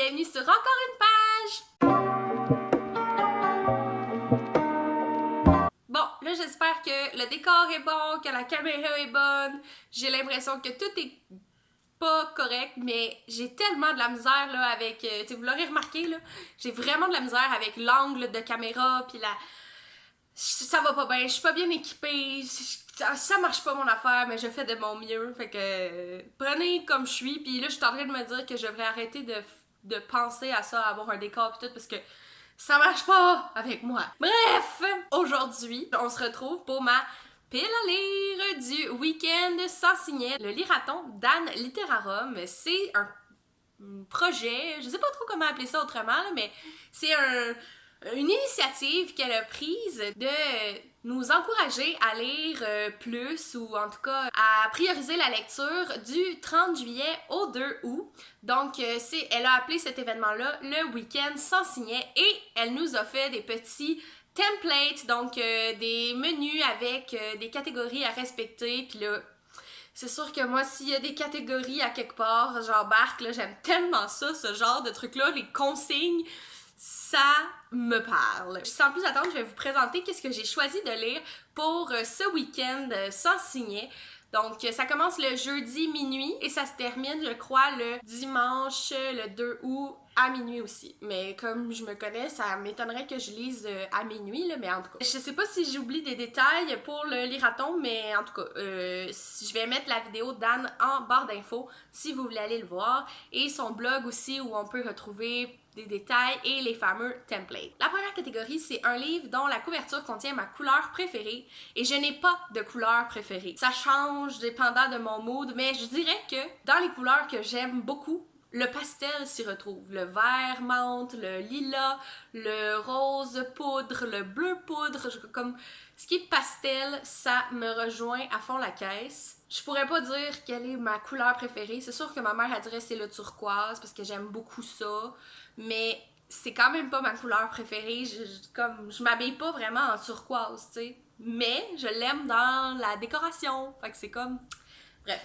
bienvenue sur encore une page! Bon, là j'espère que le décor est bon, que la caméra est bonne. J'ai l'impression que tout est pas correct, mais j'ai tellement de la misère là avec... vous l'aurez remarqué là, j'ai vraiment de la misère avec l'angle de caméra, puis la... Ça va pas bien, je suis pas bien équipée, ça marche pas mon affaire, mais je fais de mon mieux, fait que prenez comme je suis, puis là je suis en train de me dire que je devrais arrêter de penser à ça, à avoir un décor pis tout, parce que ça marche pas avec moi. Bref, aujourd'hui, on se retrouve pour ma pile à lire du week-end sans signet, le Liraton d'Anne Literarum. C'est un projet, je sais pas trop comment appeler ça autrement, là, mais c'est une initiative qu'elle a prise de nous encourager à lire plus, ou en tout cas à prioriser la lecture du 30 juillet au 2 août. Donc elle a appelé cet événement-là le week-end sans signet, et elle nous a fait des petits templates, donc des menus avec des catégories à respecter. Puis là, c'est sûr que moi, s'il y a des catégories à quelque part, j'embarque, là, j'aime tellement ça, ce genre de trucs-là, les consignes, ça me parle. Sans plus attendre, je vais vous présenter qu'est-ce que j'ai choisi de lire pour ce week-end sans signet. Donc, ça commence le jeudi minuit et ça se termine, je crois, le dimanche, le 2 août, à minuit aussi. Mais comme je me connais, ça m'étonnerait que je lise à minuit, là, mais en tout cas. Je sais pas si j'oublie des détails pour le Liraton, mais en tout cas, je vais mettre la vidéo d'Anne en barre d'infos si vous voulez aller le voir. Et son blog aussi, où on peut retrouver des détails et les fameux templates. La première catégorie, c'est un livre dont la couverture contient ma couleur préférée, et je n'ai pas de couleur préférée. Ça change dépendant de mon mood, mais je dirais que dans les couleurs que j'aime beaucoup, le pastel s'y retrouve. Le vert menthe, le lilas, le rose poudre, le bleu poudre, comme ce qui est pastel, ça me rejoint à fond la caisse. Je pourrais pas dire quelle est ma couleur préférée. C'est sûr que ma mère elle dirait c'est le turquoise parce que j'aime beaucoup ça, mais c'est quand même pas ma couleur préférée. Je m'habille pas vraiment en turquoise, tu sais. Mais je l'aime dans la décoration. Fait que c'est comme... Bref.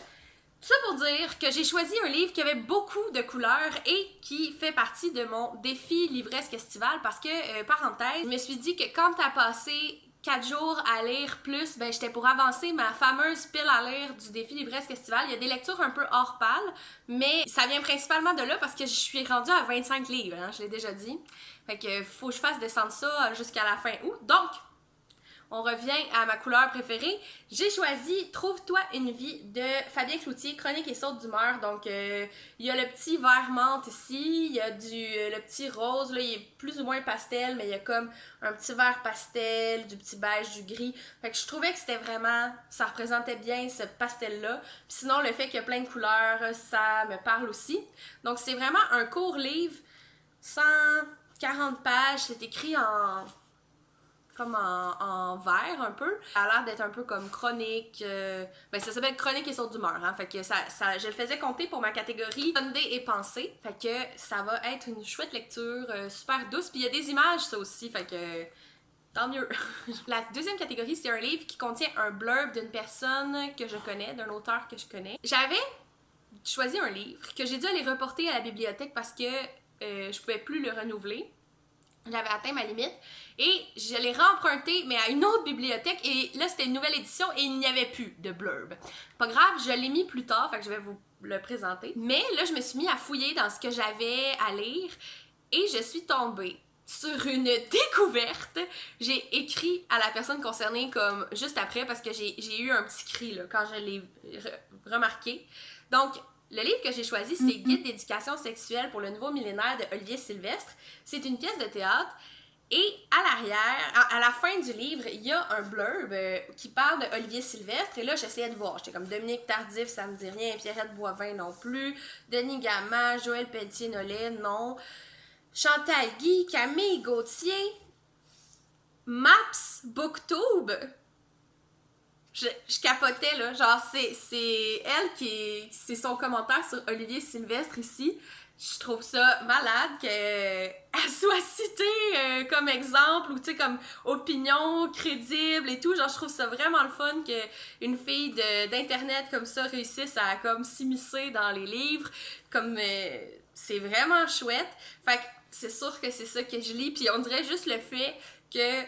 Tout ça pour dire que j'ai choisi un livre qui avait beaucoup de couleurs et qui fait partie de mon défi livresque estival parce que, parenthèse, je me suis dit que quand t'as passé 4 jours à lire plus, ben j'étais pour avancer ma fameuse pile à lire du défi livresque estival. Il y a des lectures un peu hors palle, mais ça vient principalement de là parce que je suis rendue à 25 livres, hein, je l'ai déjà dit. Fait que faut que je fasse descendre ça jusqu'à la fin août. Donc, on revient à ma couleur préférée. J'ai choisi Trouve-toi une vie de Fabien Cloutier, chronique et saute d'humeur. Donc, il y a le petit vert menthe ici, il y a le petit rose, là, il est plus ou moins pastel, mais il y a comme un petit vert pastel, du petit beige, du gris. Fait que je trouvais que c'était vraiment, ça représentait bien ce pastel-là. Puis sinon, le fait qu'il y a plein de couleurs, ça me parle aussi. Donc, c'est vraiment un court livre, 140 pages, c'est écrit comme en vert un peu. Ça a l'air d'être un peu comme chronique. Ben ça s'appelle chronique et saute d'humeur. Hein? Fait que je le faisais compter pour ma catégorie Sunday et pensée. Fait que ça va être une chouette lecture, super douce. Puis il y a des images ça aussi. Fait que tant mieux. La deuxième catégorie, c'est un livre qui contient un blurb d'une personne que je connais, d'un auteur que je connais. J'avais choisi un livre que j'ai dû aller reporter à la bibliothèque parce que je pouvais plus le renouveler. J'avais atteint ma limite et je l'ai remprunté, mais à une autre bibliothèque, et là c'était une nouvelle édition et il n'y avait plus de blurb. Pas grave, je l'ai mis plus tard, fait que je vais vous le présenter. Mais là je me suis mis à fouiller dans ce que j'avais à lire et je suis tombée sur une découverte. J'ai écrit à la personne concernée comme juste après parce que j'ai eu un petit cri là, quand je l'ai remarqué. Donc, le livre que j'ai choisi, c'est Guide d'éducation sexuelle pour le nouveau millénaire de Olivier Sylvestre. C'est une pièce de théâtre et à l'arrière, à la fin du livre, il y a un blurb qui parle de Olivier Sylvestre. Et là, j'essayais de voir. J'étais comme Dominique Tardif, ça me dit rien. Pierrette Boivin non plus. Denis Gama, Joël Pelletier-Nollet, non. Chantal Guy, Camille Gauthier, Maps Booktube. Je capotais là, genre c'est elle c'est son commentaire sur Olivier Sylvestre ici. Je trouve ça malade qu'elle soit citée comme exemple ou tu sais comme opinion crédible et tout. Genre je trouve ça vraiment le fun qu'une fille d'internet comme ça réussisse à comme s'immiscer dans les livres. Comme c'est vraiment chouette. Fait que c'est sûr que c'est ça que je lis. Puis on dirait juste le fait que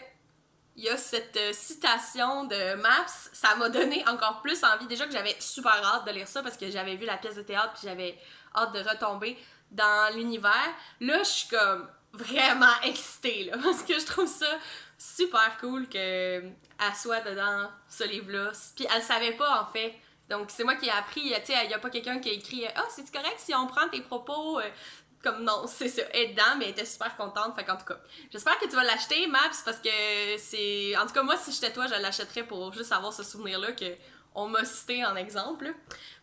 il y a cette citation de Maps, ça m'a donné encore plus envie. Déjà que j'avais super hâte de lire ça parce que j'avais vu la pièce de théâtre puis j'avais hâte de retomber dans l'univers. Là, je suis comme vraiment excitée là, parce que je trouve ça super cool qu'elle soit dedans ce livre-là. Puis elle savait pas en fait. Donc c'est moi qui ai appris, tu sais, il y a pas quelqu'un qui a écrit « Ah, c'est correct si on prend tes propos comme non, c'est ça, elle est dedans, mais elle était super contente, fait qu'en tout cas, j'espère que tu vas l'acheter, Maps, parce que c'est... En tout cas, moi, si j'étais toi, je l'achèterais pour juste avoir ce souvenir-là qu'on m'a cité en exemple.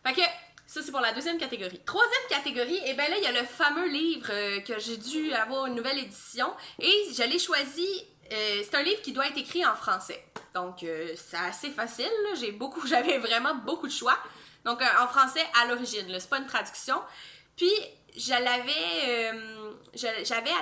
Fait que, ça, c'est pour la deuxième catégorie. Troisième catégorie, et ben là, il y a le fameux livre que j'ai dû avoir une nouvelle édition, et je l'ai choisi, c'est un livre qui doit être écrit en français. Donc, c'est assez facile, là. J'avais vraiment beaucoup de choix. Donc, en français à l'origine, là, c'est pas une traduction. Puis, j'avais à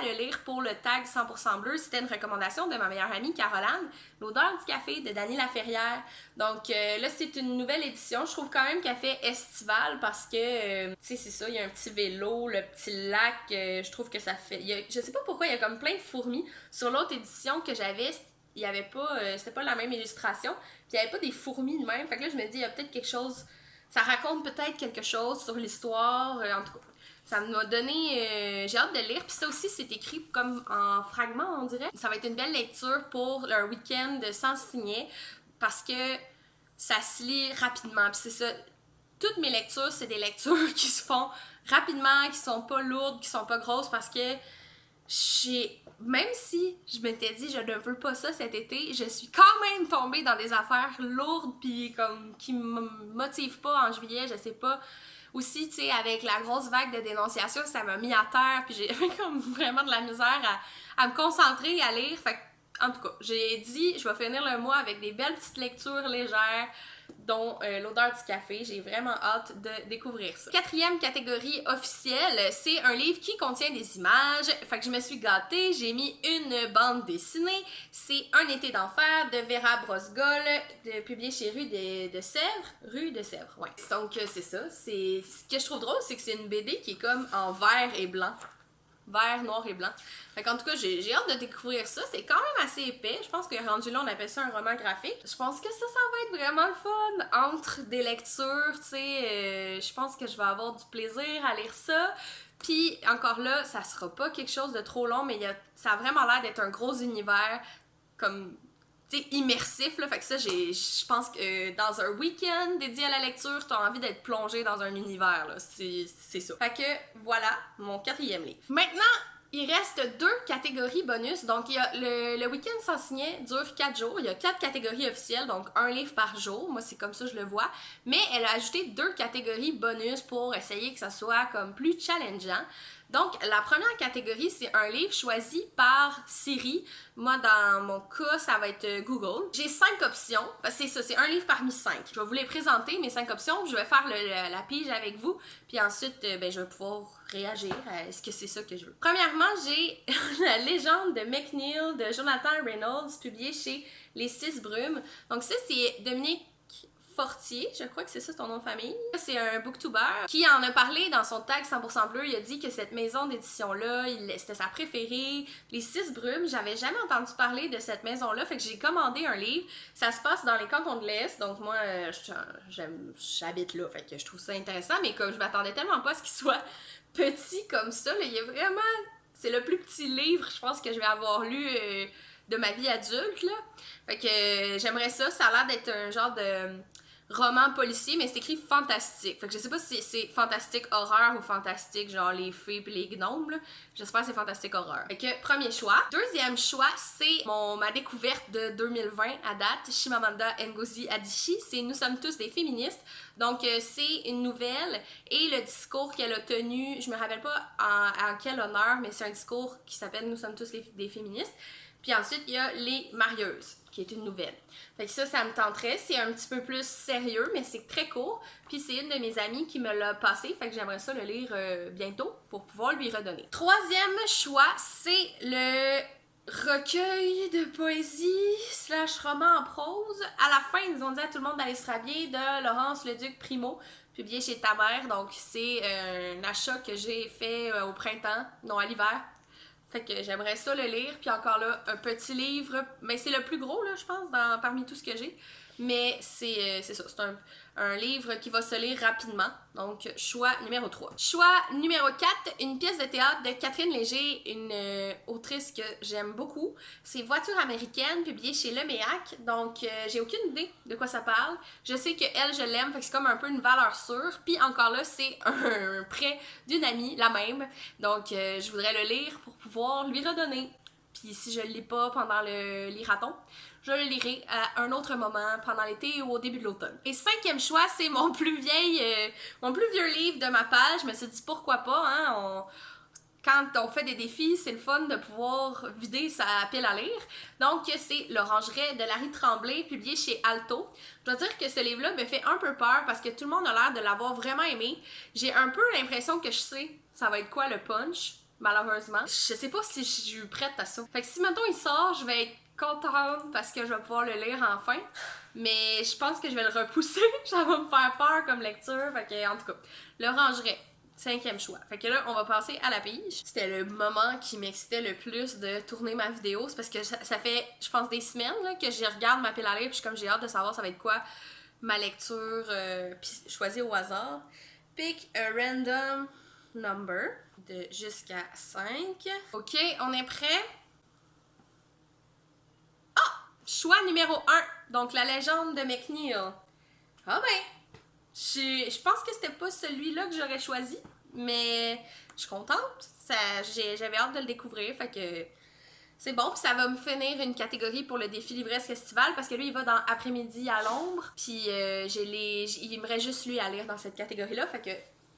le lire pour le tag 100% bleu. C'était une recommandation de ma meilleure amie Caroline, L'odeur du café de Dany Laferrière. Donc là, c'est une nouvelle édition. Je trouve quand même qu'elle fait estivale parce que, tu sais, c'est ça, il y a un petit vélo, le petit lac. Je trouve que ça fait... je sais pas pourquoi, il y a comme plein de fourmis. Sur l'autre édition que j'avais, il y avait pas... c'était pas la même illustration. Puis il y avait pas des fourmis de même. Fait que là, je me dis, il y a peut-être quelque chose... Ça raconte peut-être quelque chose sur l'histoire. En tout cas, ça m'a donné... j'ai hâte de lire. Puis ça aussi, c'est écrit comme en fragments, on dirait. Ça va être une belle lecture pour un week-end sans signer parce que ça se lit rapidement. Puis c'est ça. Toutes mes lectures, c'est des lectures qui se font rapidement, qui sont pas lourdes, qui sont pas grosses parce que même si je m'étais dit je ne veux pas ça cet été, je suis quand même tombée dans des affaires lourdes puis comme qui me motivent pas en juillet, je sais pas. Aussi, tu sais, avec la grosse vague de dénonciation, ça m'a mis à terre puis j'ai comme vraiment de la misère à me concentrer, à lire. Fait en tout cas, j'ai dit je vais finir le mois avec des belles petites lectures légères, dont l'odeur du café. J'ai vraiment hâte de découvrir ça. Quatrième catégorie officielle, c'est un livre qui contient des images. Fait que je me suis gâtée, j'ai mis une bande dessinée. C'est Un été d'enfer de Vera Brosgol, publié chez Rue de Sèvres. Rue de Sèvres, ouais. Donc c'est ça. Ce que je trouve drôle, c'est que c'est une BD qui est comme en vert et blanc. Vert, noir et blanc. Fait qu'en tout cas, j'ai hâte de découvrir ça. C'est quand même assez épais. Je pense que rendu là, on appelle ça un roman graphique. Je pense que ça va être vraiment le fun. Entre des lectures, tu sais, je pense que je vais avoir du plaisir à lire ça. Puis encore là, ça sera pas quelque chose de trop long, mais ça a vraiment l'air d'être un gros univers comme... immersif, là. Fait que ça, je pense que dans un week-end dédié à la lecture, t'as envie d'être plongé dans un univers, là. C'est ça. Fait que, voilà, mon quatrième livre. Maintenant, il reste 2 catégories bonus. Donc, il y a le week-end sans signer dure 4 jours. Il y a 4 catégories officielles, donc un livre par jour. Moi, c'est comme ça que je le vois. Mais elle a ajouté 2 catégories bonus pour essayer que ça soit comme plus challengeant. Donc, la première catégorie, c'est un livre choisi par Siri. Moi, dans mon cas, ça va être Google. J'ai 5 options. C'est ça, c'est un livre parmi 5. Je vais vous les présenter, mes 5 options. Je vais faire la pige avec vous. Puis ensuite, je vais pouvoir réagir à est-ce que c'est ça que je veux. Premièrement, j'ai La légende de McNeil de Jonathan Reynolds, publié chez Les 6 Brumes. Donc ça, c'est Dominique Fortier, je crois que c'est ça ton nom de famille. C'est un booktuber qui en a parlé dans son tag 100% bleu. Il a dit que cette maison d'édition-là, c'était sa préférée. Les 6 Brumes, j'avais jamais entendu parler de cette maison-là, fait que j'ai commandé un livre. Ça se passe dans les cantons de l'Est, donc moi, j'habite là, fait que je trouve ça intéressant, mais comme je m'attendais tellement pas à ce qu'il soit petit comme ça, là, il y a vraiment... C'est le plus petit livre, je pense, que je vais avoir lu... de ma vie adulte, là. Fait que j'aimerais ça. Ça a l'air d'être un genre de roman policier, mais c'est écrit fantastique. Fait que je sais pas si c'est fantastique horreur ou fantastique genre les fées pis les gnomes, là. J'espère que c'est fantastique horreur. Fait que premier choix. Deuxième choix, c'est ma découverte de 2020 à date, Chimamanda Ngozi Adichie. C'est Nous sommes tous des féministes. Donc c'est une nouvelle et le discours qu'elle a tenu, je me rappelle pas en quel honneur, mais c'est un discours qui s'appelle Nous sommes tous des féministes. Puis ensuite, il y a Les Marieuses, qui est une nouvelle. Fait que ça me tenterait. C'est un petit peu plus sérieux, mais c'est très court. Puis c'est une de mes amies qui me l'a passé, fait que j'aimerais ça le lire bientôt pour pouvoir lui redonner. Troisième choix, c'est le recueil de poésie / roman en prose. À la fin, ils nous ont dit à tout le monde d'aller se rhabiller de Laurence Leduc Primo. publié chez Ta Mère. Donc, c'est un achat que j'ai fait au printemps, non à l'hiver. Fait que j'aimerais ça le lire. Puis encore là, un petit livre. Mais c'est le plus gros, là, je pense, parmi tout ce que j'ai. Mais c'est ça, c'est un livre qui va se lire rapidement. Donc, choix numéro 3. Choix numéro 4, une pièce de théâtre de Catherine Léger, une autrice que j'aime beaucoup. C'est Voiture américaine, publiée chez Leméac. Donc, j'ai aucune idée de quoi ça parle. Je sais que elle, je l'aime, fait que c'est comme un peu une valeur sûre. Puis encore là, c'est un prêt d'une amie, la même. Donc, je voudrais le lire pour pouvoir lui redonner. Puis si je le lis pas pendant le lirathon, je le lirai à un autre moment pendant l'été ou au début de l'automne. Et 5e choix, c'est mon plus vieux livre de ma page. Je me suis dit pourquoi pas, hein, quand on fait des défis, c'est le fun de pouvoir vider sa pile à lire. Donc, c'est L'Orangerie de Larry Tremblay, publié chez Alto. Je dois dire que ce livre-là me fait un peu peur parce que tout le monde a l'air de l'avoir vraiment aimé. J'ai un peu l'impression que je sais ça va être quoi le punch, malheureusement. Je sais pas si je suis prête à ça. Fait que si maintenant il sort, je vais être contente parce que je vais pouvoir le lire enfin. Mais je pense que je vais le repousser. Ça va me faire peur comme lecture. Fait que, en tout cas, L'Orangerie. 5e choix. Fait que là, on va passer à la pige. C'était le moment qui m'excitait le plus de tourner ma vidéo. C'est parce que ça fait, je pense, des semaines là, que je regarde ma pile à lire. Puis comme j'ai hâte de savoir ça va être quoi ma lecture. Puis choisir au hasard. Pick a random number de jusqu'à 5. Ok, on est prêt? Choix numéro 1. Donc, La Légende de McNeil. Ah ben, je pense que c'était pas celui-là que j'aurais choisi, mais je suis contente. J'avais hâte de le découvrir, fait que c'est bon. Puis ça va me finir une catégorie pour le défi Livresse Festival, parce que lui, il va dans Après-midi à l'ombre. Puis il me reste juste lui à lire dans cette catégorie-là, fait que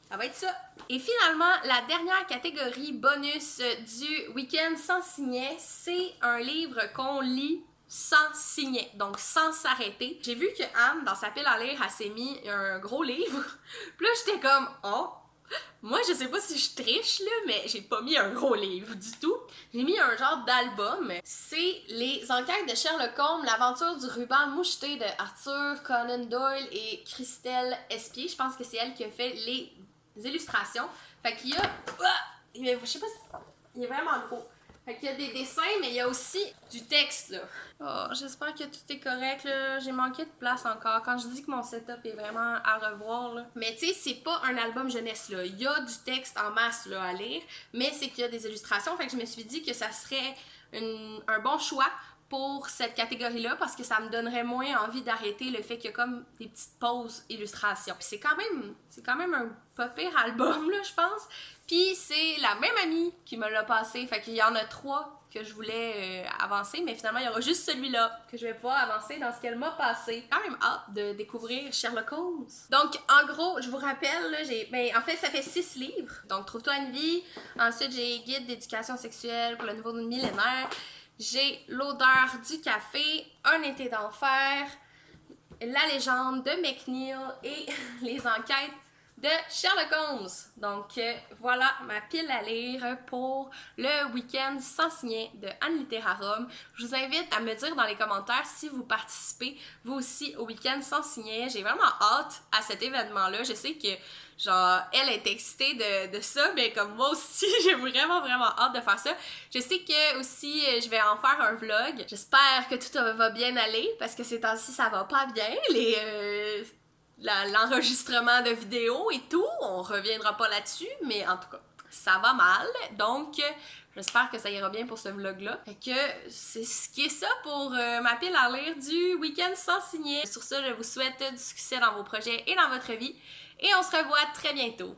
ça va être ça. Et finalement, la dernière catégorie bonus du week-end sans signet, c'est un livre qu'on lit sans signet, donc sans s'arrêter. J'ai vu que Anne, dans sa pile à lire, elle s'est mis un gros livre. Puis là, j'étais comme, oh, moi, je sais pas si je triche, là, mais j'ai pas mis un gros livre du tout. J'ai mis un genre d'album. C'est Les Enquêtes de Sherlock Holmes, l'aventure du ruban moucheté de Arthur Conan Doyle et Christelle Espier. Je pense que c'est elle qui a fait les illustrations. Fait qu'il y a... je sais pas si... Il est vraiment gros. Fait qu'il y a des dessins, mais il y a aussi du texte, là. Oh, j'espère que tout est correct, là. J'ai manqué de place encore. Quand je dis que mon setup est vraiment à revoir, là. Mais tu sais, c'est pas un album jeunesse, là. Il y a du texte en masse, là, à lire, mais c'est qu'il y a des illustrations. Fait que je me suis dit que ça serait un bon choix pour cette catégorie-là, parce que ça me donnerait moins envie d'arrêter le fait qu'il y a comme des petites pauses illustrations. Puis c'est quand même un pas pire album, là, je pense. Puis c'est la même amie qui me l'a passé. Fait qu'il y en a 3 que je voulais avancer, mais finalement, il y aura juste celui-là que je vais pouvoir avancer dans ce qu'elle m'a passé. Quand même hâte de découvrir Sherlock Holmes. Donc, en gros, je vous rappelle, là, en fait, ça fait 6 livres. Donc, Trouve-toi une vie. Ensuite, j'ai Guide d'éducation sexuelle pour le nouveau millénaire. J'ai L'odeur du café, Un été d'enfer, La légende de McNeil et Les enquêtes de Sherlock Holmes. Donc voilà ma pile à lire pour le week-end sans signet de Anne Littérarum. Je vous invite à me dire dans les commentaires si vous participez vous aussi au week-end sans signet. J'ai vraiment hâte à cet événement-là. Je sais que genre elle est excitée de ça, mais comme moi aussi j'ai vraiment hâte de faire ça. Je sais que aussi je vais en faire un vlog. J'espère que tout va bien aller parce que ces temps-ci ça va pas bien. L'enregistrement de vidéos et tout, on reviendra pas là-dessus, mais en tout cas, ça va mal, donc j'espère que ça ira bien pour ce vlog-là. Fait que c'est ce qui est ça pour ma pile à lire du week-end sans signet. Sur ça, je vous souhaite du succès dans vos projets et dans votre vie, et on se revoit très bientôt.